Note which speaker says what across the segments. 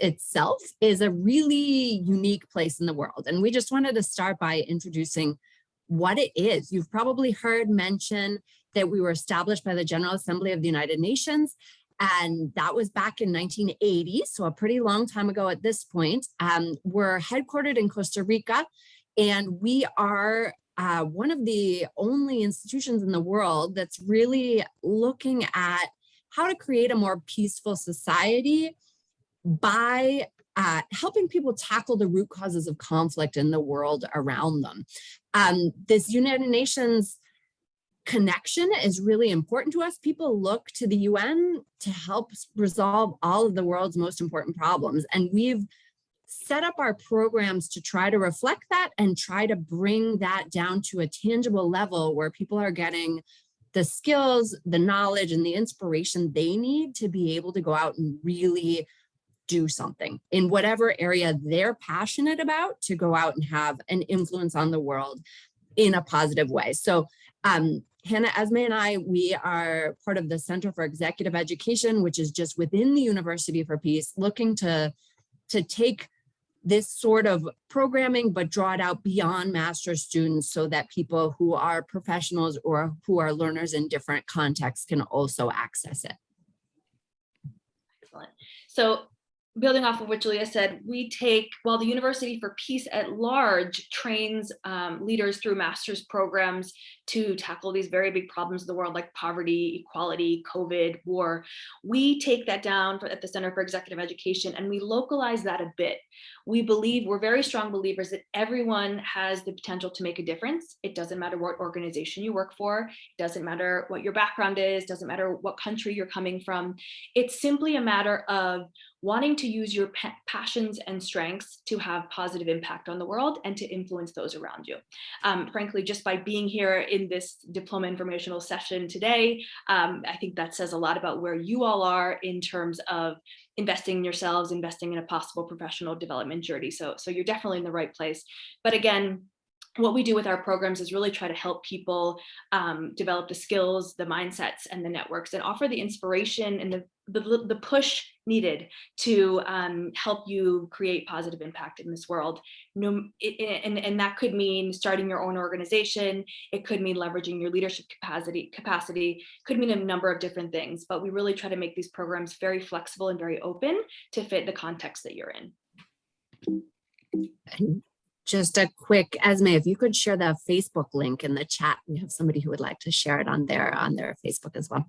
Speaker 1: itself is a really unique place in the world. And we just wanted to start by introducing what it is. You've probably heard mention that we were established by the General Assembly of the United Nations. And that was back in 1980, so a pretty long time ago at this point. We're headquartered in Costa Rica, and we are one of the only institutions in the world that's really looking at how to create a more peaceful society by helping people tackle the root causes of conflict in the world around them. This United Nations connection is really important to us. People look to the UN to help resolve all of the world's most important problems. And we've set up our programs to try to reflect that and try to bring that down to a tangible level where people are getting the skills, the knowledge, and the inspiration they need to be able to go out and really do something in whatever area they're passionate about, to go out and have an influence on the world in a positive way. So Hannah, Esme, and I, we are part of the Center for Executive Education, which is just within the University for Peace, looking to take this sort of programming, but draw it out beyond master's students so that people who are professionals or who are learners in different contexts can also access it.
Speaker 2: Excellent. So building off of what Julia said, we take, while the University for Peace at large trains leaders through master's programs to tackle these very big problems of the world, like poverty, equality, COVID, war, we take that down at the Center for Executive Education and we localize that a bit. We believe, we're very strong believers that everyone has the potential to make a difference. It doesn't matter what organization you work for, it doesn't matter what your background is, doesn't matter what country you're coming from. It's simply a matter of wanting to use your passions and strengths to have positive impact on the world and to influence those around you. Frankly, just by being here in this diploma informational session today, I think that says a lot about where you all are in terms of investing in yourselves, investing in a possible professional development journey. So you're definitely in the right place. But again, what we do with our programs is really try to help people develop the skills, the mindsets, and the networks, and offer the inspiration and the push needed to help you create positive impact in this world. And that could mean starting your own organization. It could mean leveraging your leadership capacity, could mean a number of different things, but we really try to make these programs very flexible and very open to fit the context that you're in.
Speaker 1: Just a quick, Esme, if you could share the Facebook link in the chat. We have somebody who would like to share it on their Facebook as well.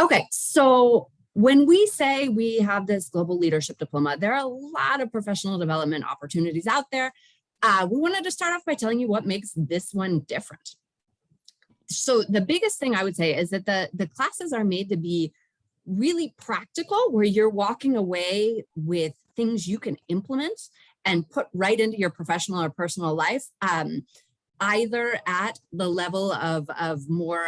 Speaker 1: Okay, so when we say we have this global leadership diploma, there are a lot of professional development opportunities out there. We wanted to start off by telling you what makes this one different. So the biggest thing I would say is that the classes are made to be really practical, where you're walking away with things you can implement and put right into your professional or personal life, either at the level of more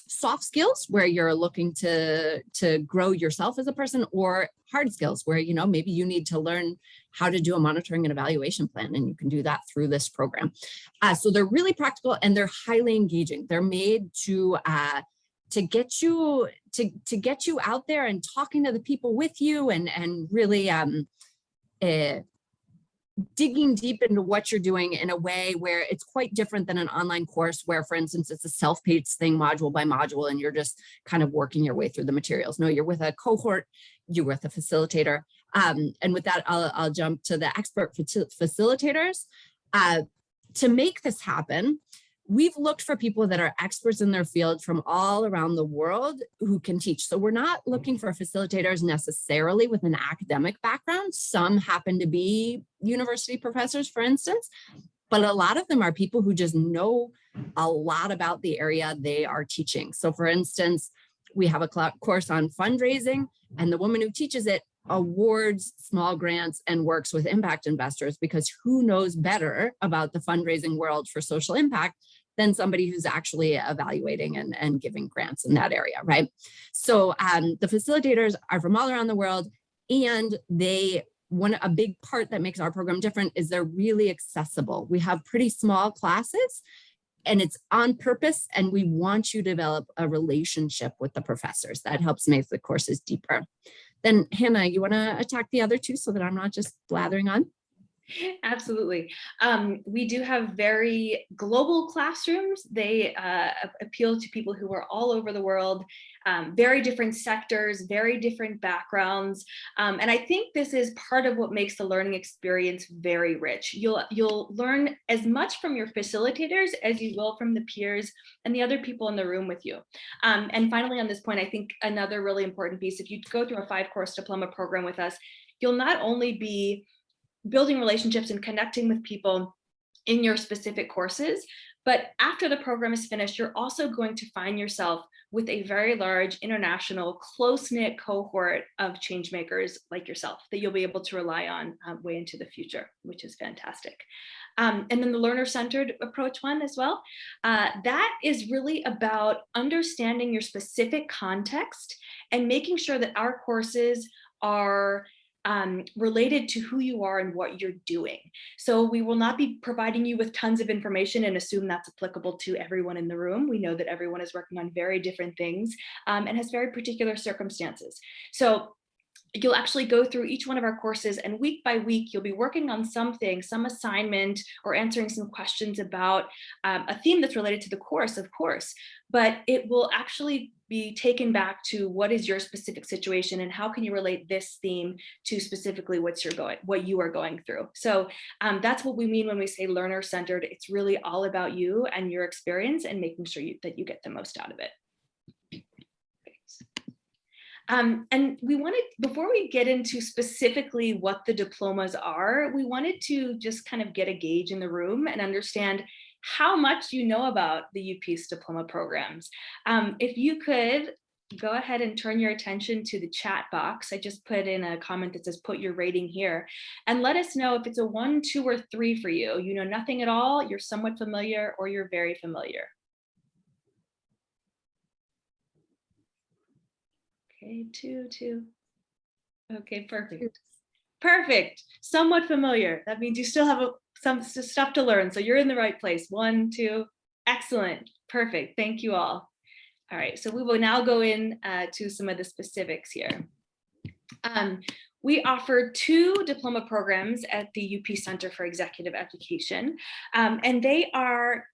Speaker 1: soft skills, where you're looking to grow yourself as a person, or hard skills, where maybe you need to learn how to do a monitoring and evaluation plan, and you can do that through this program. So they're really practical and they're highly engaging. They're made to get you out there and talking to the people with you, and really digging deep into what you're doing in a way where it's quite different than an online course where, for instance, it's a self-paced thing module by module and you're just kind of working your way through the materials. No, you're with a cohort, you're with a facilitator. And with that, I'll jump to the expert facilitators. To make this happen, we've looked for people that are experts in their field from all around the world who can teach. So we're not looking for facilitators necessarily with an academic background. Some happen to be university professors, for instance, but a lot of them are people who just know a lot about the area they are teaching. So for instance, we have a course on fundraising, and the woman who teaches it awards small grants and works with impact investors, because who knows better about the fundraising world for social impact than somebody who's actually evaluating and giving grants in that area, right? So the facilitators are from all around the world, and a big part that makes our program different is they're really accessible. We have pretty small classes, and it's on purpose, and we want you to develop a relationship with the professors. That helps make the courses deeper. Then Hannah, you want to attack the other two so that I'm not just blathering on?
Speaker 2: Absolutely. We do have very global classrooms. They appeal to people who are all over the world, very different sectors, very different backgrounds. And I think this is part of what makes the learning experience very rich. You'll learn as much from your facilitators as you will from the peers and the other people in the room with you. And finally, on this point, I think another really important piece, if you go through a 5-course diploma program with us, you'll not only be building relationships and connecting with people in your specific courses, but after the program is finished, you're also going to find yourself with a very large international close-knit cohort of change makers like yourself that you'll be able to rely on way into the future, which is fantastic. And then the learner-centered approach one as well. That is really about understanding your specific context and making sure that our courses are related to who you are and what you're doing. So we will not be providing you with tons of information and assume that's applicable to everyone in the room. We know that everyone is working on very different things and has very particular circumstances. So you'll actually go through each one of our courses, and week by week, you'll be working on something, some assignment, or answering some questions about a theme that's related to the course, of course, but it will actually be taken back to what is your specific situation and how can you relate this theme to specifically what you are going through. So that's what we mean when we say learner-centered. It's really all about you and your experience and making sure that you get the most out of it. And we wanted, before we get into specifically what the diplomas are, we wanted to just kind of get a gauge in the room and understand how much you know about the UP's diploma programs. If you could go ahead and turn your attention to the chat box. I just put in a comment that says, put your rating here, and let us know if it's a 1, 2, or 3 for you. You know nothing at all, you're somewhat familiar, or you're very familiar. Okay, 2, 2. Okay, perfect. Perfect. Somewhat familiar. That means you still have some stuff to learn. So you're in the right place. 1, 2. Excellent. Perfect. Thank you all. All right. So we will now go in to some of the specifics here. We offer 2 diploma programs at the UP Center for Executive Education, and they are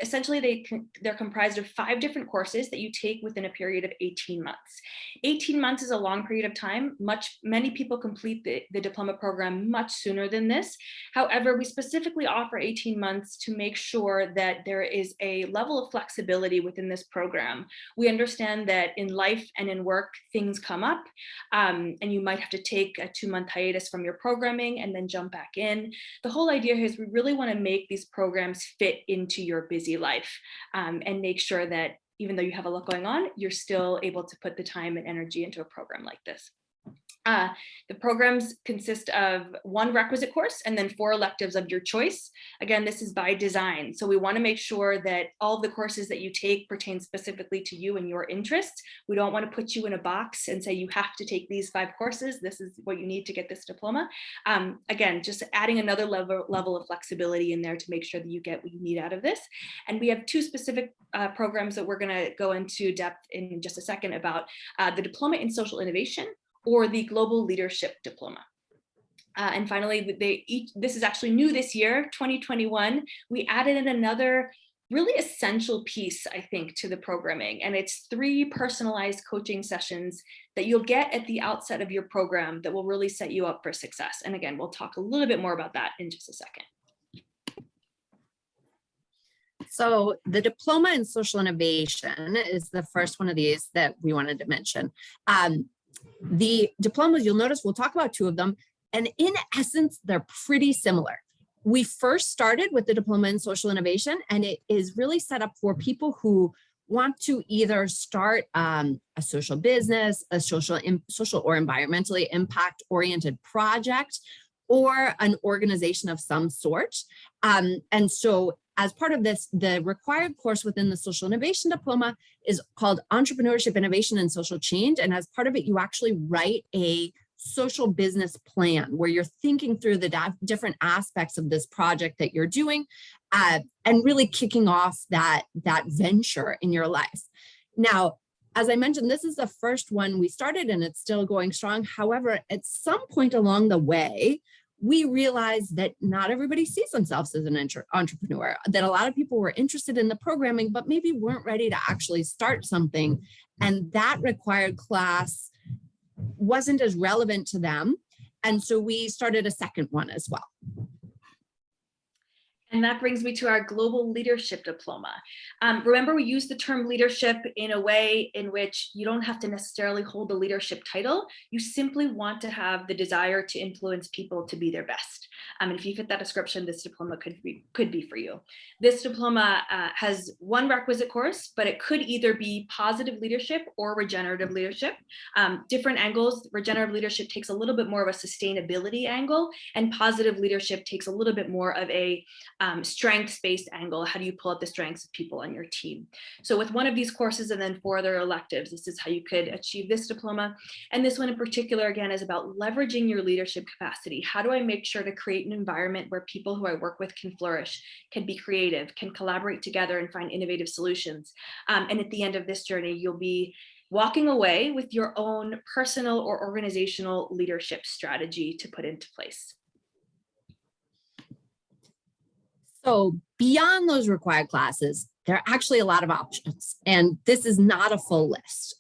Speaker 2: essentially they're comprised of 5 different courses that you take within a period of 18 months. 18 months is a long period of time. Many people complete the diploma program much sooner than this. However, we specifically offer 18 months to make sure that there is a level of flexibility within this program. We understand that in life and in work, things come up, and you might have to take a 2-month hiatus from your programming and then jump back in. The whole idea here is we really want to make these programs fit into your busy life and make sure that even though you have a lot going on, you're still able to put the time and energy into a program like this. The programs consist of 1 requisite course and then 4 electives of your choice. Again, this is by design. So we want to make sure that all of the courses that you take pertain specifically to you and your interests. We don't want to put you in a box and say you have to take these 5 courses. This is what you need to get this diploma. Again, just adding another level of flexibility in there to make sure that you get what you need out of this. And we have 2 specific programs that we're going to go into depth in just a second about the Diploma in Social Innovation, or the Global Leadership Diploma. And finally, this is actually new this year, 2021. We added in another really essential piece, I think, to the programming, and it's 3 personalized coaching sessions that you'll get at the outset of your program that will really set you up for success. And again, we'll talk a little bit more about that in just a second.
Speaker 1: So the Diploma in Social Innovation is the first one of these that we wanted to mention. The diplomas, you'll notice we'll talk about 2 of them, and in essence, they're pretty similar. We first started with the Diploma in Social Innovation, and it is really set up for people who want to either start a social business, a social or environmentally impact-oriented project, or an organization of some sort. And so as part of this, the required course within the Social Innovation Diploma is called Entrepreneurship, Innovation, and Social Change. And as part of it, you actually write a social business plan where you're thinking through the different aspects of this project that you're doing and really kicking off that venture in your life. Now, As I mentioned, this is the first one we started and it's still going strong. However, at some point along the way, we realized that not everybody sees themselves as an entrepreneur, that a lot of people were interested in the programming, but maybe weren't ready to actually start something. And that required class wasn't as relevant to them. And so we started a second one as well.
Speaker 2: And that brings me to our Global Leadership Diploma. Remember, we use the term leadership in a way in which you don't have to necessarily hold a leadership title. You simply want to have the desire to influence people to be their best. And if you fit that description, this diploma could be for you. This diploma has one requisite course, but it could either be positive leadership or regenerative leadership. Different angles. Regenerative leadership takes a little bit more of a sustainability angle, and positive leadership takes a little bit more of a strengths-based angle. How do you pull out the strengths of people on your team? So with one of these courses and then 4 other electives, this is how you could achieve this diploma. And this one in particular, again, is about leveraging your leadership capacity. How do I make sure to create an environment where people who I work with can flourish, can be creative, can collaborate together and find innovative solutions? And at the end of this journey, you'll be walking away with your own personal or organizational leadership strategy to put into place.
Speaker 1: So beyond those required classes, there are actually a lot of options, and this is not a full list.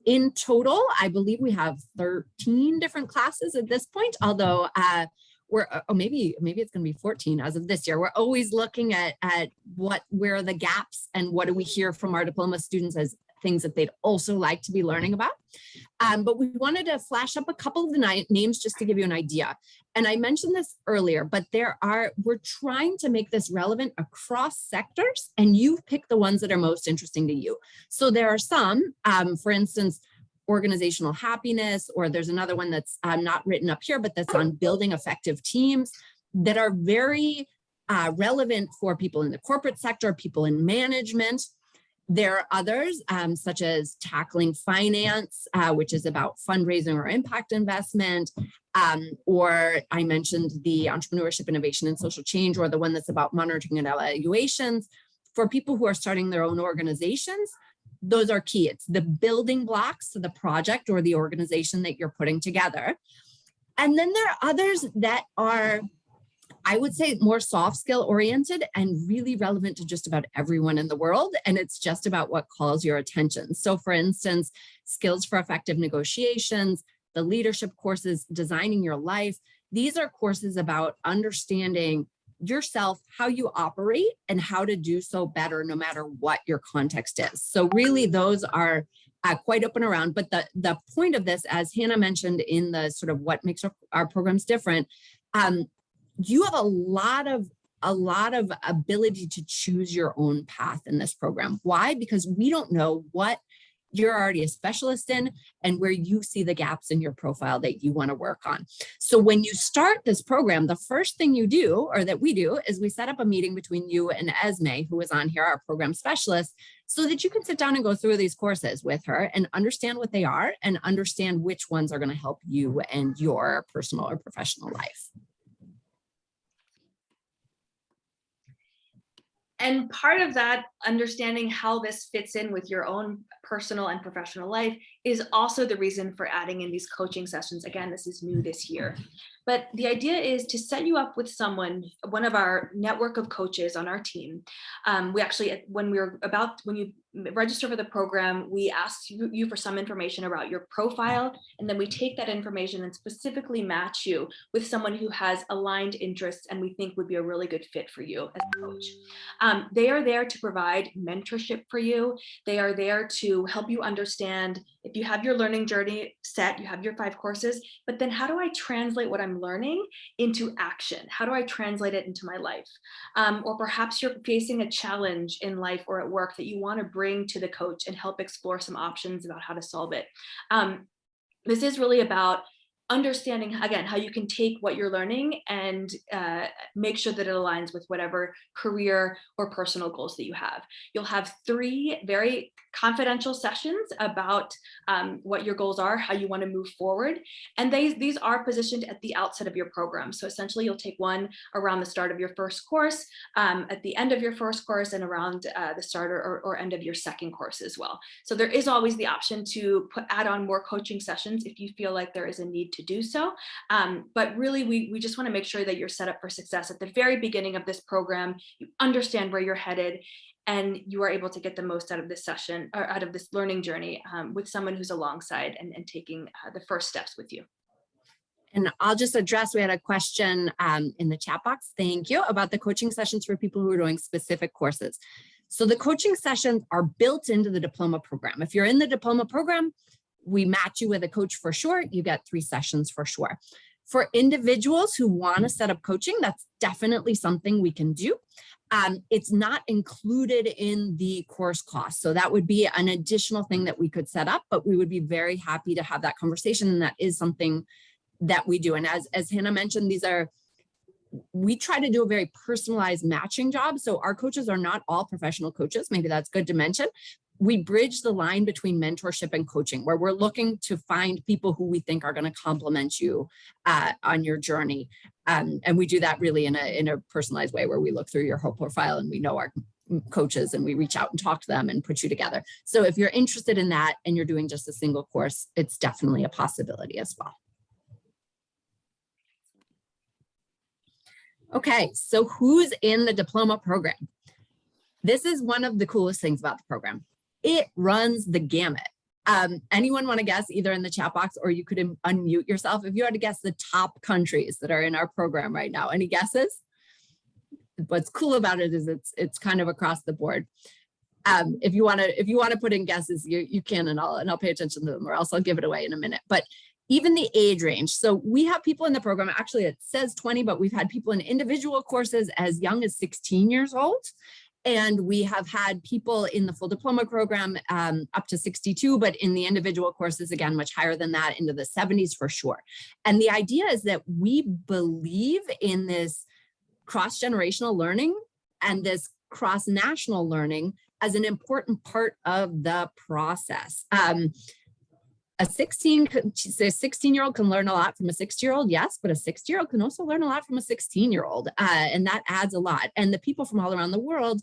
Speaker 1: In total, I believe we have 13 different classes at this point, although maybe it's going to be 14 as of this year. We're always looking at where are the gaps and what do we hear from our diploma students as things that they'd also like to be learning about. But we wanted to flash up a couple of the names just to give you an idea. And I mentioned this earlier, but we're trying to make this relevant across sectors, and you've picked the ones that are most interesting to you. So there are some, for instance, organizational happiness, or there's another one that's not written up here, but that's on building effective teams, that are very relevant for people in the corporate sector, people in management. There are others, such as tackling finance, which is about fundraising or impact investment, or I mentioned the entrepreneurship, innovation, and social change, or the one that's about monitoring and evaluations. For people who are starting their own organizations, those are key. It's the building blocks to the project or the organization that you're putting together. And then there are others that are, I would say, more soft skill oriented and really relevant to just about everyone in the world. And it's just about what calls your attention. So for instance, skills for effective negotiations, the leadership courses, designing your life. These are courses about understanding yourself, how you operate, and how to do so better no matter what your context is. So really those are quite open around. But the point of this, as Hannah mentioned in the sort of what makes our programs different, you have a lot of ability to choose your own path in this program. Why? Because we don't know what you're already a specialist in and where you see the gaps in your profile that you want to work on. So when you start this program, the first thing you do, or that we do, is we set up a meeting between you and Esme, who is on here, our program specialist, so that you can sit down and go through these courses with her and understand what they are and understand which ones are going to help you and your personal or professional life.
Speaker 2: And part of that, understanding how this fits in with your own personal and professional life, is also the reason for adding in these coaching sessions. Again, this is new this year. But the idea is to set you up with someone, one of our network of coaches on our team. We actually, when you register for the program, we ask you for some information about your profile, and then we take that information and specifically match you with someone who has aligned interests and we think would be a really good fit for you as a coach. They are there to provide mentorship for you. They are there to help you understand, if you have your learning journey set, you have your 5 courses, but then how do I translate what I'm learning into action? How do I translate it into my life? Or perhaps you're facing a challenge in life or at work that you want to bring to the coach and help explore some options about how to solve it. This is really about understanding, again, how you can take what you're learning and make sure that it aligns with whatever career or personal goals that you have. You'll have 3 very confidential sessions about what your goals are, how you want to move forward. And these are positioned at the outset of your program. So essentially you'll take one around the start of your first course, at the end of your first course, and around the start or end of your second course as well. So there is always the option to add on more coaching sessions if you feel like there is a need to do so. But really, we just want to make sure that you're set up for success at the very beginning of this program. You understand where you're headed, and you are able to get the most out of this session, or out of this learning journey, with someone who's alongside and taking the first steps with you.
Speaker 1: And I'll just address, we had a question in the chat box, thank you, about the coaching sessions for people who are doing specific courses. So the coaching sessions are built into the diploma program. If you're in the diploma program, we match you with a coach for sure. You get 3 sessions for sure. For individuals who want to set up coaching, that's definitely something we can do. It's not included in the course cost. So that would be an additional thing that we could set up, but we would be very happy to have that conversation. And that is something that we do. And as Hannah mentioned, we try to do a very personalized matching job. So our coaches are not all professional coaches. Maybe that's good to mention. We bridge the line between mentorship and coaching, where we're looking to find people who we think are going to complement you on your journey. And we do that really in a personalized way, where we look through your whole profile and we know our coaches and we reach out and talk to them and put you together. So if you're interested in that and you're doing just a single course, it's definitely a possibility as well. Okay, so who's in the diploma program? This is one of the coolest things about the program. It runs the gamut. Anyone want to guess, either in the chat box or you could unmute yourself, if you had to guess the top countries that are in our program right now? Any guesses? What's cool about it is it's kind of across the board. If you want to put in guesses, you can, and I'll pay attention to them, or else I'll give it away in a minute. But even the age range. So we have people in the program, actually it says 20, but we've had people in individual courses as young as 16 years old. And we have had people in the full diploma program up to 62, but in the individual courses, again, much higher than that, into the 70s for sure. And the idea is that we believe in this cross-generational learning and this cross-national learning as an important part of the process. A 16-year-old can learn a lot from a 60-year-old, yes, but a 60-year-old can also learn a lot from a 16-year-old, and that adds a lot. And the people from all around the world,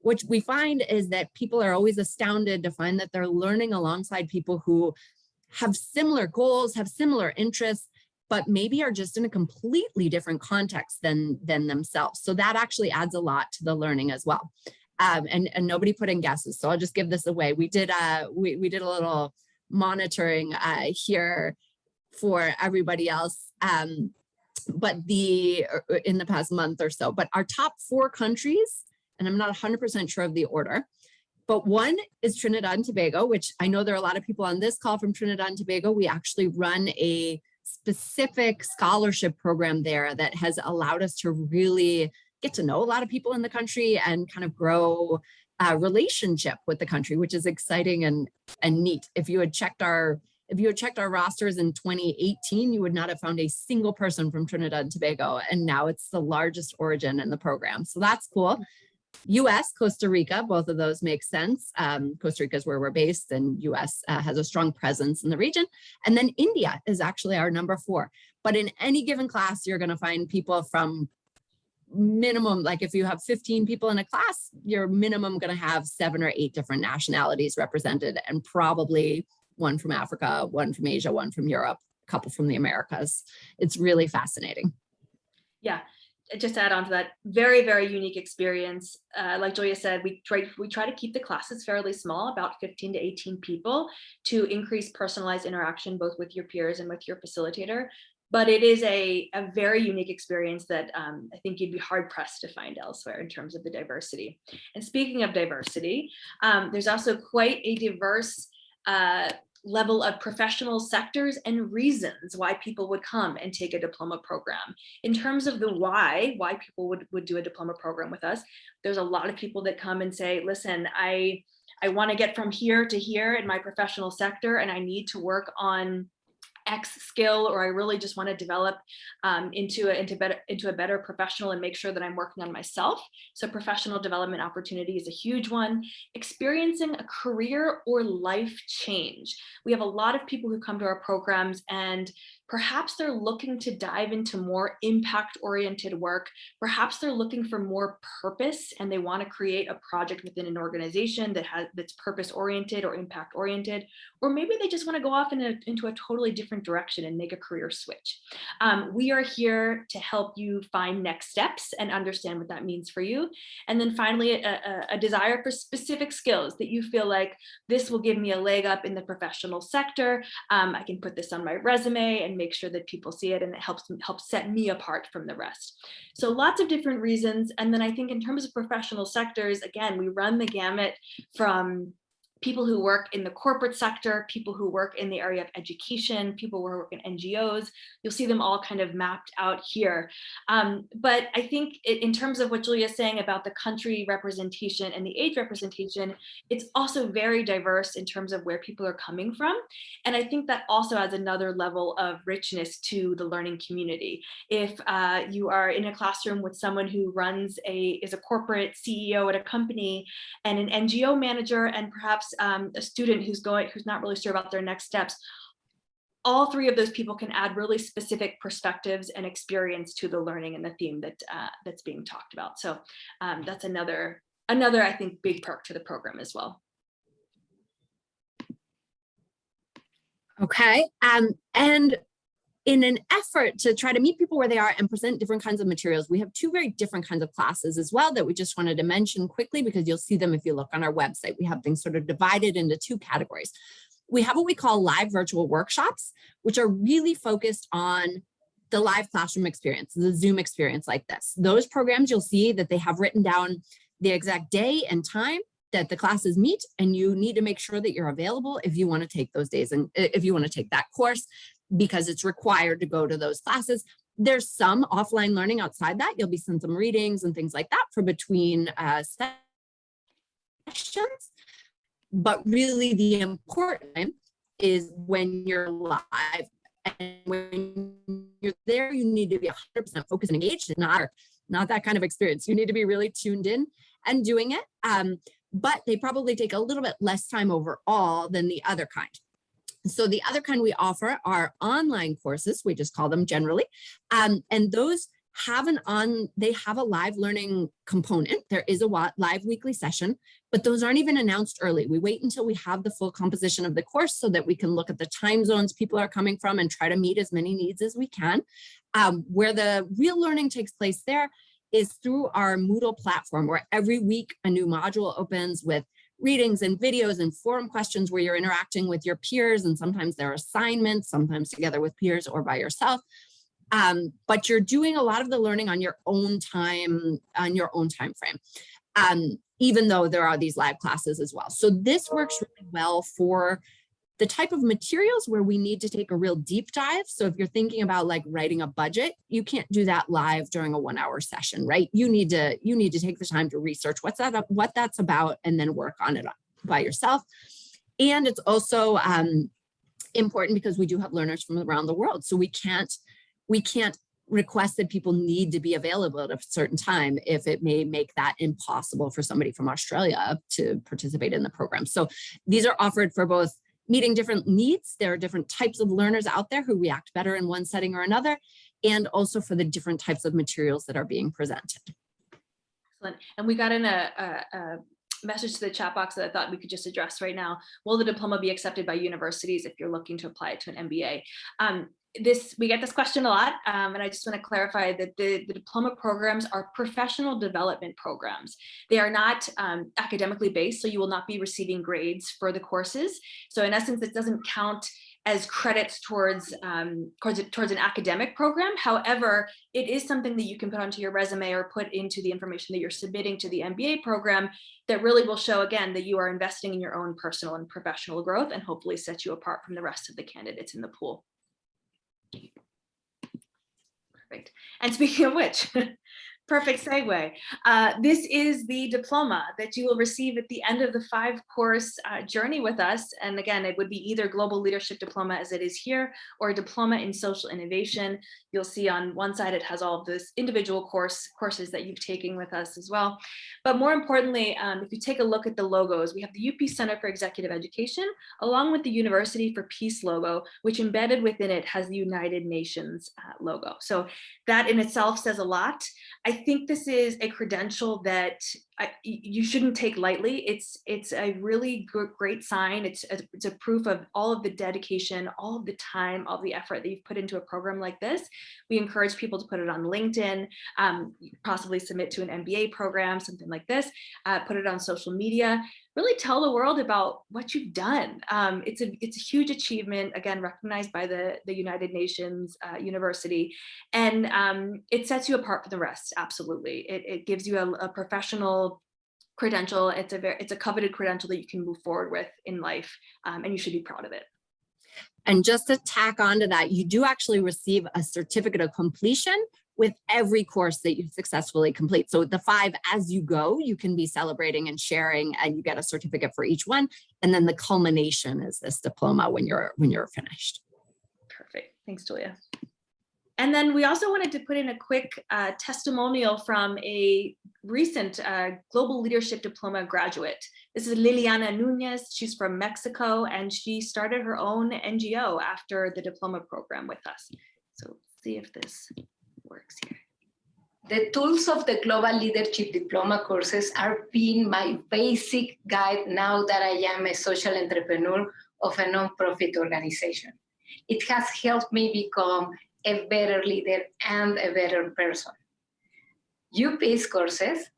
Speaker 1: which we find is that people are always astounded to find that they're learning alongside people who have similar goals, have similar interests, but maybe are just in a completely different context than themselves. So that actually adds a lot to the learning as well. And nobody put in guesses, so I'll just give this away. We did a little monitoring here for everybody else, but in the past month or so. But our top 4 countries, and I'm not 100% sure of the order, but one is Trinidad and Tobago, which I know there are a lot of people on this call from Trinidad and Tobago. We actually run a specific scholarship program there that has allowed us to really get to know a lot of people in the country and kind of grow relationship with the country, which is exciting and neat. If you had checked our rosters in 2018, you would not have found a single person from Trinidad and Tobago, and now it's the largest origin in the program. So that's cool. US, Costa Rica, both of those make sense. Costa Rica is where we're based, and US has a strong presence in the region. And then India is actually our number 4. But in any given class, you're going to find people from minimum, like if you have 15 people in a class, you're minimum going to have 7 or 8 different nationalities represented, and probably one from Africa, one from Asia, one from Europe, a couple from the Americas. It's really fascinating.
Speaker 2: Yeah, just to add on to that, very, very unique experience. Like Julia said, we try to keep the classes fairly small, about 15 to 18 people, to increase personalized interaction both with your peers and with your facilitator. But it is a very unique experience that I think you'd be hard pressed to find elsewhere in terms of the diversity. And speaking of diversity, there's also quite a diverse level of professional sectors and reasons why people would come and take a diploma program. In terms of the why people would do a diploma program with us, there's a lot of people that come and say, listen, I want to get from here to here in my professional sector, and I need to work on X skill, or I really just want to develop into a better professional and make sure that I'm working on myself. So professional development opportunity is a huge one. Experiencing a career or life change. We have a lot of people who come to our programs and perhaps they're looking to dive into more impact-oriented work. Perhaps they're looking for more purpose and they want to create a project within an organization that's purpose-oriented or impact-oriented, or maybe they just want to go off into a totally different direction and make a career switch. We are here to help you find next steps and understand what that means for you. And then finally, a desire for specific skills that you feel like this will give me a leg up in the professional sector. I can put this on my resume and make sure that people see it, and it helps set me apart from the rest. So lots of different reasons. And then I think in terms of professional sectors, again, we run the gamut from people who work in the corporate sector, people who work in the area of education, people who work in NGOs. You'll see them all kind of mapped out here. But I think in terms of what Julia's saying about the country representation and the age representation, it's also very diverse in terms of where people are coming from. And I think that also adds another level of richness to the learning community. If you are in a classroom with someone who is a corporate CEO at a company, and an NGO manager, and perhaps a student who's not really sure about their next steps, all three of those people can add really specific perspectives and experience to the learning and the theme that's being talked about. So that's another I think big perk to the program as well.
Speaker 1: Okay, and in an effort to try to meet people where they are and present different kinds of materials, we have two very different kinds of classes as well that we just wanted to mention quickly, because you'll see them if you look on our website. We have things sort of divided into two categories. We have what we call live virtual workshops, which are really focused on the live classroom experience, the Zoom experience like this. Those programs, you'll see that they have written down the exact day and time that the classes meet, and you need to make sure that you're available if you want to take those days and if you want to take that course, because it's required to go to those classes. There's some offline learning outside that. You'll be sent some readings and things like that for between sessions. But really the important time is when you're live. And when you're there, you need to be 100% focused and engaged. It's not that kind of experience. You need to be really tuned in and doing it. But they probably take a little bit less time overall than the other kind. So the other kind we offer are online courses. We just call them generally. And those have they have a live learning component. There is a live weekly session, but those aren't even announced early. We wait until we have the full composition of the course so that we can look at the time zones people are coming from and try to meet as many needs as we can. Where the real learning takes place there is through our Moodle platform, where every week a new module opens with readings and videos and forum questions where you're interacting with your peers, and sometimes there are assignments, sometimes together with peers or by yourself. But you're doing a lot of the learning on your own time, frame, even though there are these live classes as well. So this works really well for the type of materials where we need to take a real deep dive. So if you're thinking about like writing a budget, you can't do that live during a 1-hour session, right? You need to take the time to research what that's about and then work on it by yourself. And it's also important because we do have learners from around the world. So we can't request that people need to be available at a certain time if it may make that impossible for somebody from Australia to participate in the program. So these are offered for both meeting different needs. There are different types of learners out there who react better in one setting or another, and also for the different types of materials that are being presented.
Speaker 2: Excellent. And we got in a message to the chat box that I thought we could just address right now. Will the diploma be accepted by universities if you're looking to apply it to an MBA? We get this question a lot, and I just want to clarify that the diploma programs are professional development programs. They are not academically based, so you will not be receiving grades for the courses. So in essence, it doesn't count as credits towards an academic program. However, it is something that you can put onto your resume or put into the information that you're submitting to the MBA program that really will show, again, that you are investing in your own personal and professional growth and hopefully set you apart from the rest of the candidates in the pool. Perfect. And speaking of which, Perfect segue. This is the diploma that you will receive at the end of the 5-course journey with us. And again, it would be either Global Leadership Diploma as it is here, or a Diploma in Social Innovation. You'll see on one side, it has all of those individual courses that you've taken with us as well. But more importantly, if you take a look at the logos, we have the UP Center for Executive Education, along with the University for Peace logo, which embedded within it has the United Nations logo. So that in itself says a lot. I think this is a credential that you shouldn't take lightly. It's a really great sign. It's a proof of all of the dedication, all of the time, all the effort that you've put into a program like this. We encourage people to put it on LinkedIn, possibly submit to an MBA program, something like this, put it on social media, really tell the world about what you've done. It's a huge achievement, again, recognized by the United Nations University, and it sets you apart from the rest, absolutely. It gives you a professional credential. It's a coveted credential that you can move forward with in life, and you should be proud of it.
Speaker 1: And just to tack on to that, you do actually receive a certificate of completion with every course that you successfully complete. So the 5 as you go, you can be celebrating and sharing, and you get a certificate for each one. And then the culmination is this diploma when you're finished.
Speaker 2: Perfect. Thanks, Julia. And then we also wanted to put in a quick testimonial from a recent Global Leadership Diploma graduate. This is Liliana Nunez. She's from Mexico, and she started her own NGO after the diploma program with us. So let's see if this works here.
Speaker 3: The tools of the Global Leadership Diploma courses are being my basic guide now that I am a social entrepreneur of a nonprofit organization. It has helped me become a better leader and a better person. UP's courses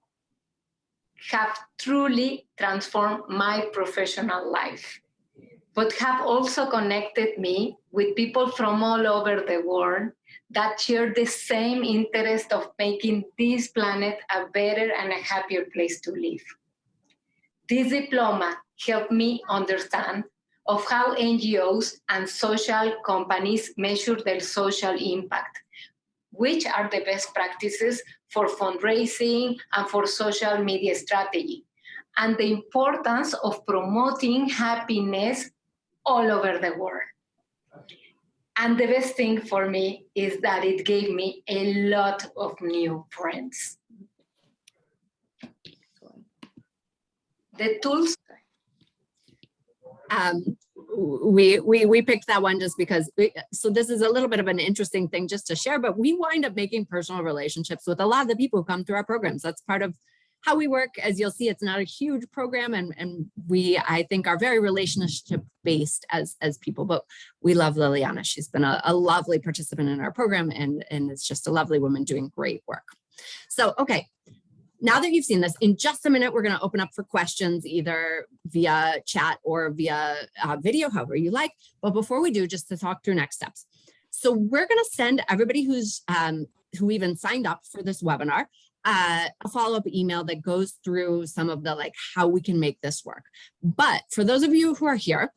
Speaker 3: have truly transformed my professional life, but have also connected me with people from all over the world that share the same interest of making this planet a better and a happier place to live. This diploma helped me understand of how NGOs and social companies measure their social impact, which are the best practices for fundraising and for social media strategy, and the importance of promoting happiness all over the world. And the best thing for me is that it gave me a lot of new friends. The tools.
Speaker 1: We picked that one just because, so this is a little bit of an interesting thing just to share, but we wind up making personal relationships with a lot of the people who come through our programs. That's part of how we work. As you'll see, it's not a huge program, and we, I think, are very relationship based as people, but we love Liliana. She's been a lovely participant in our program, and it's just a lovely woman doing great work. So, okay. Now that you've seen this, in just a minute, we're going to open up for questions, either via chat or via video, however you like. But before we do, just to talk through next steps. So we're going to send everybody who even signed up for this webinar a follow-up email that goes through some of the how we can make this work. But for those of you who are here,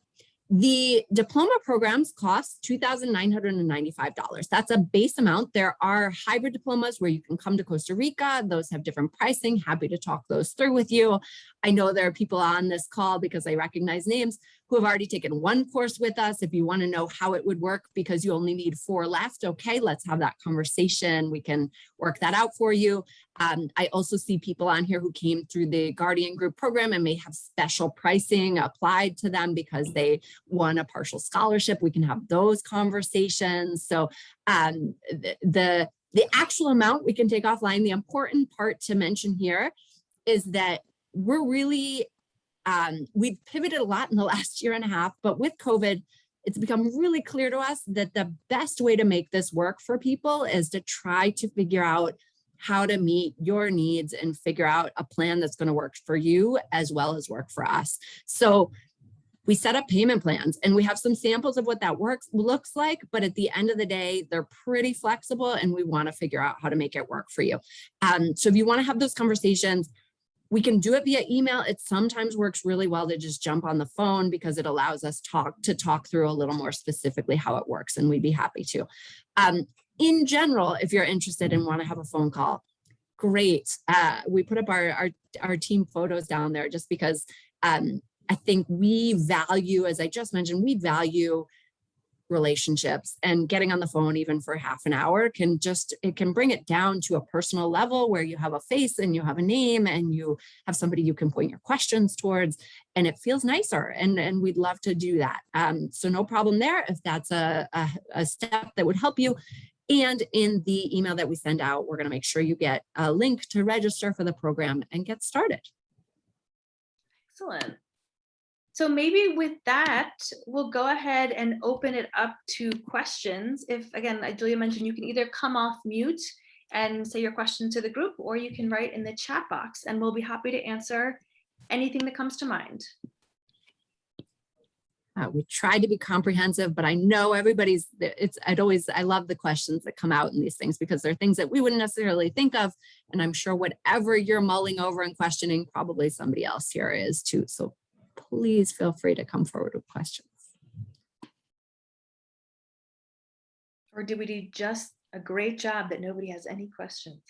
Speaker 1: the diploma programs cost $2,995. That's a base amount. There are hybrid diplomas where you can come to Costa Rica. Those have different pricing. Happy to talk those through with you. I know there are people on this call, because I recognize names, who have already taken one course with us. If you want to know how it would work because you only need 4 left, okay, let's have that conversation. We can work that out for you. I also see people on here who came through the Guardian Group program and may have special pricing applied to them because they won a partial scholarship. We can have those conversations. So the actual amount we can take offline. The important part to mention here is that we're really, we've pivoted a lot in the last year and a half, but with COVID, it's become really clear to us that the best way to make this work for people is to try to figure out how to meet your needs and figure out a plan that's going to work for you as well as work for us. So we set up payment plans, and we have some samples of what that looks like, but at the end of the day, they're pretty flexible, and we want to figure out how to make it work for you. So if you want to have those conversations, we can do it via email. It sometimes works really well to just jump on the phone because it allows us to talk through a little more specifically how it works, and we'd be happy to. In general, if you're interested and want to have a phone call, Great. We put up our team photos down there just because I think we value, as I just mentioned, we value relationships, and getting on the phone even for half an hour it can bring it down to a personal level where you have a face and you have a name and you have somebody you can point your questions towards, and it feels nicer, and we'd love to do that. So no problem there if that's a step that would help you. And in the email that we send out, we're going to make sure you get a link to register for the program and get started.
Speaker 2: Excellent. So maybe with that, we'll go ahead and open it up to questions. If, again, like Julia mentioned, you can either come off mute and say your question to the group, or you can write in the chat box, and we'll be happy to answer anything that comes to mind.
Speaker 1: We tried to be comprehensive, but I know everybody's, I love the questions that come out in these things because they're things that we wouldn't necessarily think of. And I'm sure whatever you're mulling over and questioning, probably somebody else here is too. So please feel free to come forward with questions.
Speaker 2: Or did we do just a great job that nobody has any questions?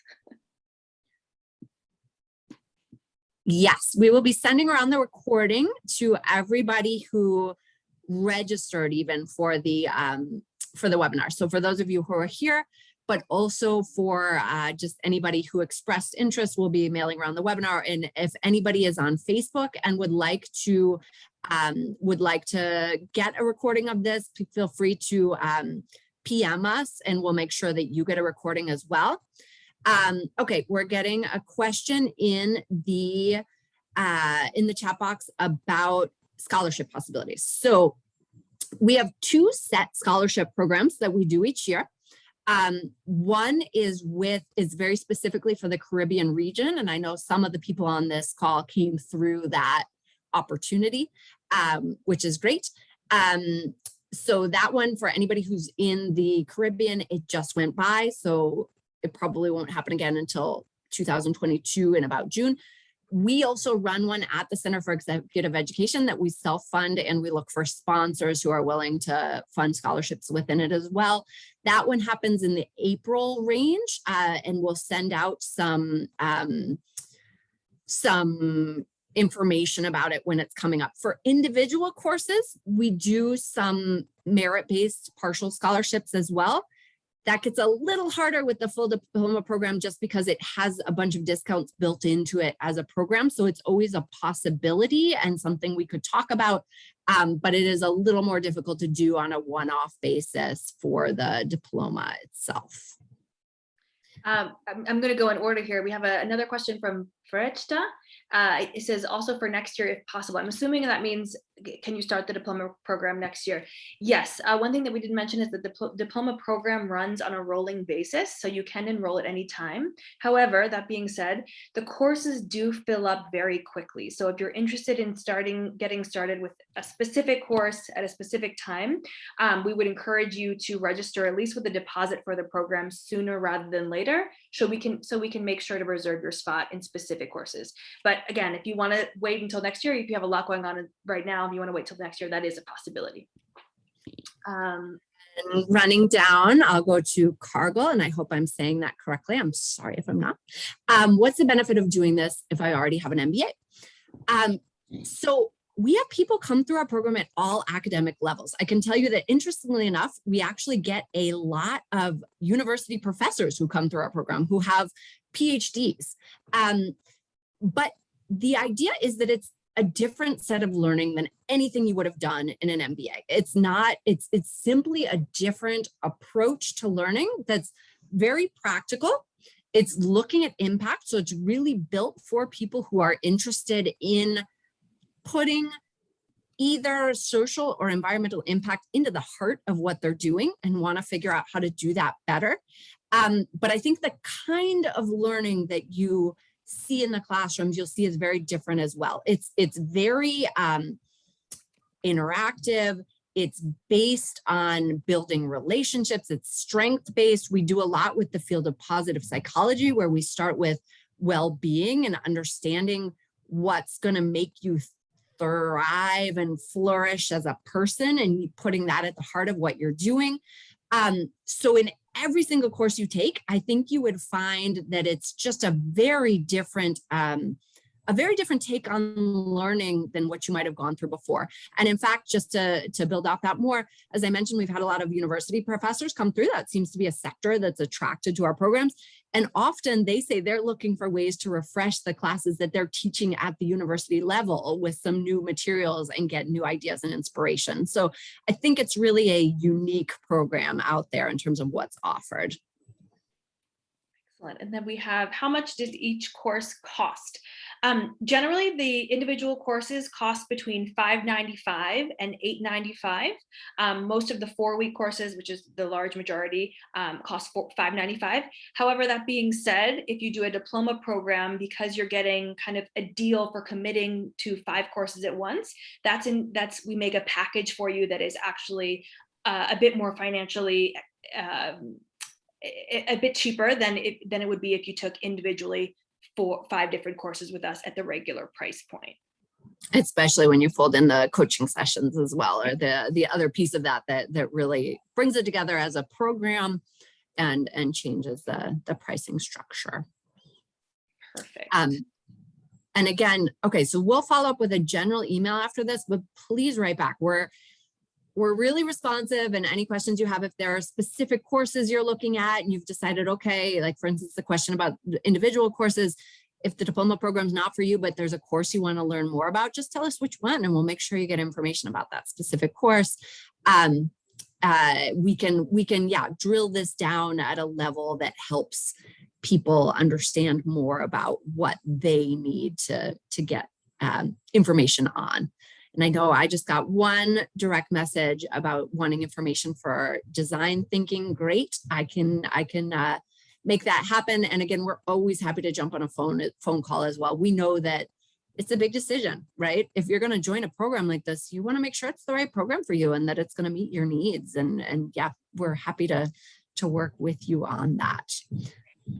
Speaker 1: Yes, we will be sending around the recording to everybody who registered even for the webinar. So for those of you who are here, but also for just anybody who expressed interest, we'll be mailing around the webinar. And if anybody is on Facebook and would like to get a recording of this, feel free to PM us and we'll make sure that you get a recording as well. Okay, we're getting a question in the chat box about scholarship possibilities. So we have two set scholarship programs that we do each year. One is very specifically for the Caribbean region. And I know some of the people on this call came through that opportunity, which is great. So that one, for anybody who's in the Caribbean, it just went by. So it probably won't happen again until 2022 in about June. We also run one at the Center for Executive Education that we self-fund, and we look for sponsors who are willing to fund scholarships within it as well. That one happens in the April range, and we'll send out some information about it when it's coming up. For individual courses, we do some merit-based partial scholarships as well. That gets a little harder with the full diploma program just because it has a bunch of discounts built into it as a program. So it's always a possibility and something we could talk about, but it is a little more difficult to do on a one-off basis for the diploma itself.
Speaker 2: I'm going to go in order here. We have another question from Frechta. It says also for next year, if possible. I'm assuming that means, can you start the diploma program next year? Yes. One thing that we didn't mention is that the diploma program runs on a rolling basis, so you can enroll at any time. However, that being said, the courses do fill up very quickly. So if you're interested in getting started with a specific course at a specific time, we would encourage you to register at least with a deposit for the program sooner rather than later, so we can make sure to reserve your spot in specific courses. But again, if you want to wait until next year, if you have a lot going on right now, if you want to wait till next year, that is a possibility.
Speaker 1: And running down, I'll go to Cargill, and I hope I'm saying that correctly. I'm sorry if I'm not. What's the benefit of doing this if I already have an MBA? So we have people come through our program at all academic levels. I can tell you that, interestingly enough, we actually get a lot of university professors who come through our program who have PhDs. But the idea is that it's a different set of learning than anything you would have done in an MBA. It's simply a different approach to learning that's very practical. It's looking at impact. So it's really built for people who are interested in putting either social or environmental impact into the heart of what they're doing and want to figure out how to do that better. But I think the kind of learning that you see in the classrooms, you'll see is very different as well. It's very interactive. It's based on building relationships. It's strength-based. We do a lot with the field of positive psychology, where we start with well-being and understanding what's going to make you thrive and flourish as a person, and putting that at the heart of what you're doing. So in every single course you take, I think you would find that it's just a very different take on learning than what you might have gone through before. And in fact, just to build off that more, as I mentioned, we've had a lot of university professors come through. That seems to be a sector that's attracted to our programs. And often they say they're looking for ways to refresh the classes that they're teaching at the university level with some new materials and get new ideas and inspiration. So I think it's really a unique program out there in terms of what's offered.
Speaker 2: Excellent. And then we have, how much does each course cost? Generally, the individual courses cost between $5.95 and $8.95. Most of the 4-week courses, which is the large majority, cost $5.95. However, that being said, if you do a diploma program, because you're getting kind of a deal for committing to 5 courses at once, we make a package for you that is actually a bit more financially a bit cheaper than it would be if you took individually 5 different courses with us at the regular price point.
Speaker 1: Especially when you fold in the coaching sessions as well, or the other piece of that really brings it together as a program and changes the pricing structure.
Speaker 2: Perfect.
Speaker 1: And again, okay, so we'll follow up with a general email after this, but please write back. We're really responsive, and any questions you have, if there are specific courses you're looking at and you've decided, okay, like for instance, the question about individual courses, if the diploma program's not for you, but there's a course you want to learn more about, just tell us which one and we'll make sure you get information about that specific course. We can drill this down at a level that helps people understand more about what they need to get information on. And I know I just got one direct message about wanting information for design thinking. Great, I can make that happen. And again, we're always happy to jump on a phone call as well. We know that it's a big decision, right? If you're going to join a program like this, you want to make sure it's the right program for you and that it's going to meet your needs. And yeah, we're happy to work with you on that.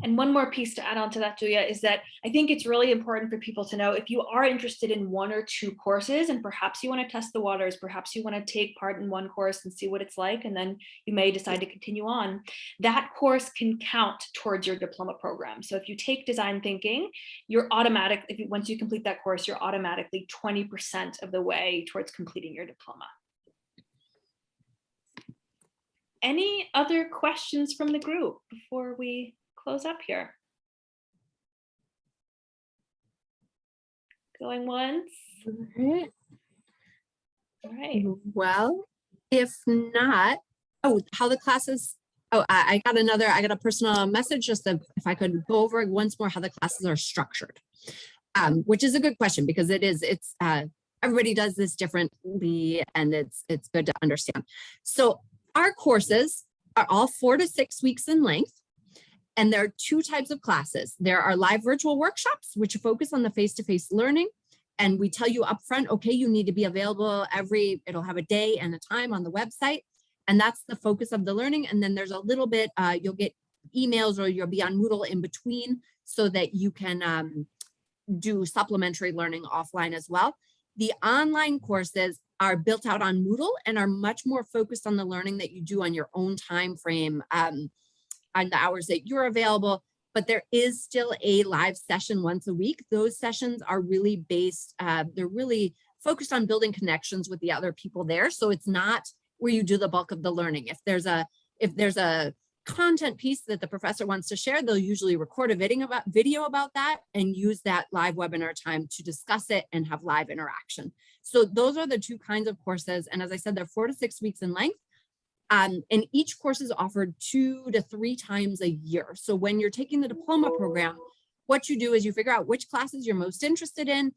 Speaker 2: And one more piece to add on to that, Julia, is that I think it's really important for people to know, if you are interested in 1 or 2 courses and perhaps you want to test the waters, perhaps you want to take part in one course and see what it's like, and then you may decide to continue on, that course can count towards your diploma program. So if you take design thinking, once you complete that course, you're automatically 20% of the way towards completing your diploma. Any other questions from the group before we close up here? Going once.
Speaker 1: All right. Well, if not, how the classes. I got a personal message, just if I could go over once more how the classes are structured, which is a good question because it's everybody does this differently and it's good to understand. So our courses are all 4 to 6 weeks in length. And there are 2 types of classes. There are live virtual workshops, which focus on the face-to-face learning. And we tell you upfront, okay, you need to be available it'll have a day and a time on the website. And that's the focus of the learning. And then there's a little bit, you'll get emails or you'll be on Moodle in between so that you can do supplementary learning offline as well. The online courses are built out on Moodle and are much more focused on the learning that you do on your own time frame, on the hours that you're available, but there is still a live session once a week. Those sessions are really based, they're really focused on building connections with the other people there. So it's not where you do the bulk of the learning. If there's a content piece that the professor wants to share, they'll usually record a video about that and use that live webinar time to discuss it and have live interaction. So those are the 2 kinds of courses. And as I said, they're 4 to 6 weeks in length. And each course is offered 2 to 3 times a year. So when you're taking the diploma program, what you do is you figure out which classes you're most interested in,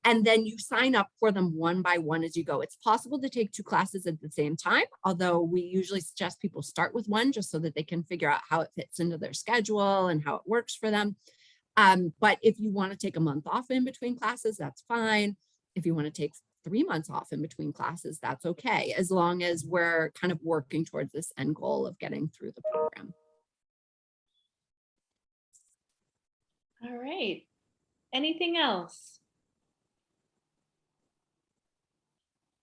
Speaker 1: and then you sign up for them one by one as you go. It's possible to take 2 classes at the same time, although we usually suggest people start with one just so that they can figure out how it fits into their schedule and how it works for them. But if you want to take a month off in between classes, that's fine. If you want to take 3 months off in between classes, that's okay, as long as we're kind of working towards this end goal of getting through the program.
Speaker 2: All right. Anything else?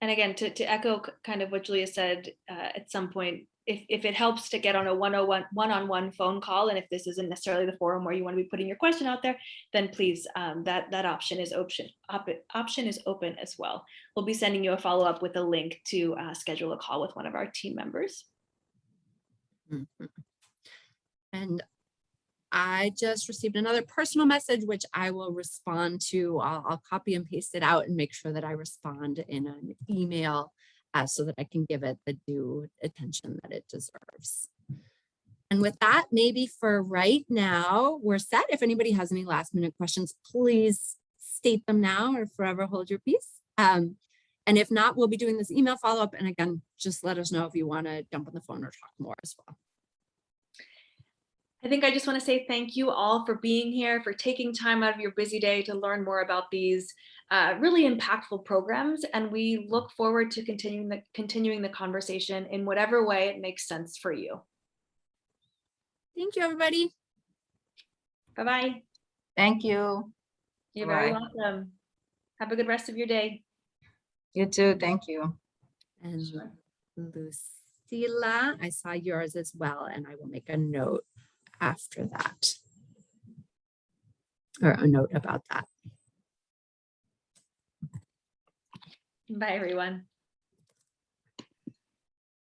Speaker 2: And again, to echo kind of what Julia said, at some point, if it helps to get on a one-on-one phone call, and if this isn't necessarily the forum where you want to be putting your question out there, then please, that option is open as well. We'll be sending you a follow-up with a link to schedule a call with one of our team members.
Speaker 1: Mhm. And I just received another personal message, which I will respond to. I'll copy and paste it out and make sure that I respond in an email so that I can give it the due attention that it deserves. And with that, maybe for right now, we're set. If anybody has any last minute questions, please state them now or forever hold your peace. And if not, we'll be doing this email follow-up. And again, just let us know if you want to jump on the phone or talk more as well.
Speaker 2: I think I just want to say thank you all for being here, for taking time out of your busy day to learn more about these really impactful programs. And we look forward to continuing the conversation in whatever way it makes sense for you.
Speaker 1: Thank you, everybody.
Speaker 2: Bye-bye.
Speaker 4: Thank you.
Speaker 2: You're very
Speaker 4: Bye.
Speaker 2: welcome. Have a good rest of your day.
Speaker 4: You too. Thank you.
Speaker 1: And
Speaker 2: Sure.
Speaker 1: Lucila, I saw yours as well, and I will make a note after that, or a note about that.
Speaker 2: Bye, everyone.